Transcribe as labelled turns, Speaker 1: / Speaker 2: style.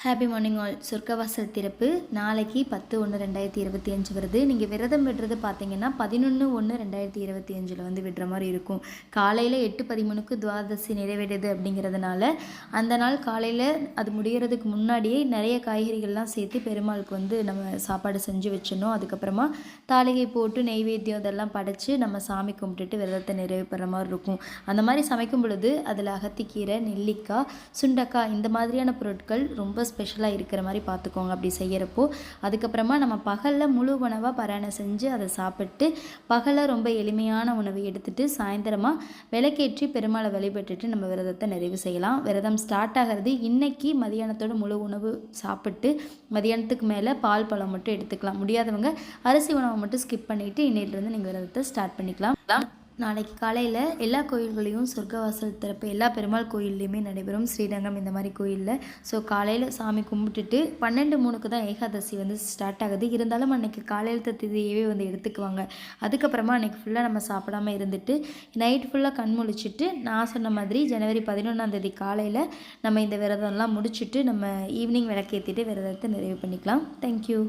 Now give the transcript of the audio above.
Speaker 1: Happy morning all. சொர்க்கவாசல் திறப்பு நாளைக்கு 10/1/2025 வருது. நீங்கள் விரதம் விடுறது பார்த்தீங்கன்னா 11/1/2025 வந்து விடுற மாதிரி இருக்கும். காலையில் 8:13க்கு துவாதசி நிறைவேறுது அப்படிங்கிறதுனால அந்த நாள் காலையில் அது முடிகிறதுக்கு முன்னாடியே நிறைய காய்கறிகள்லாம் சேர்த்து பெருமாளுக்கு வந்து நம்ம சாப்பாடு செஞ்சு வச்சிடணும். அதுக்கப்புறமா தாளிகை போட்டு நெய்வேத்தியம் இதெல்லாம் படைச்சு நம்ம சாமி கும்பிட்டுட்டு விரதத்தை நிறைவு பெற மாதிரி இருக்கும். அந்த மாதிரி சமைக்கும் பொழுது அதில் அகத்திக்கீரை, நெல்லிக்காய், சுண்டக்காய் இந்த மாதிரியான பொருட்கள் ரொம்ப ஸ்பெஷலாக இருக்கிற மாதிரி பார்த்துக்கோங்க அப்படி செய்கிறப்போ. அதுக்கப்புறமா நம்ம பகலில் முழு உணவாக பாராயணம் செஞ்சு அதை சாப்பிட்டு பகலில் ரொம்ப எளிமையான உணவை எடுத்துகிட்டு சாயந்தரமாக விளக்கேற்றி பெருமாளை வழிபட்டுட்டு நம்ம விரதத்தை நிறைவு செய்யலாம். விரதம் ஸ்டார்ட் ஆகிறது இன்னைக்கு மதியானத்தோட முழு உணவு சாப்பிட்டு மதியானத்துக்கு மேலே பால் பழம் மட்டும் எடுத்துக்கலாம். முடியாதவங்க அரிசி உணவை மட்டும் ஸ்கிப் பண்ணிவிட்டு இன்னையிலேருந்து நீங்கள் விரதத்தை ஸ்டார்ட் பண்ணிக்கலாம். நாளைக்கு காலையில் எல்லா கோயில்களையும் சொர்க்கவாசல் திறப்பு எல்லா பெருமாள் கோயில்லையுமே நடைபெறும். ஸ்ரீரங்கம் இந்த மாதிரி கோயிலில். ஸோ காலையில் சாமி கும்பிட்டுட்டு 12:03க்கு தான் ஏகாதசி வந்து ஸ்டார்ட் ஆகுது. இருந்தாலும் அன்றைக்கி காலையில் திதியவே வந்து எடுத்துக்குவாங்க. அதுக்கப்புறமா அன்றைக்கி ஃபுல்லாக நம்ம சாப்பிடாமல் இருந்துட்டு நைட் ஃபுல்லாக கண் முழிச்சிட்டு நான் சொன்ன மாதிரி ஜனவரி 11ஆம் காலையில் நம்ம இந்த விரதம்லாம் முடிச்சுட்டு நம்ம ஈவினிங் விளக்கேற்றிட்டு விரதத்தை நிறைவு பண்ணிக்கலாம். தேங்க்யூ.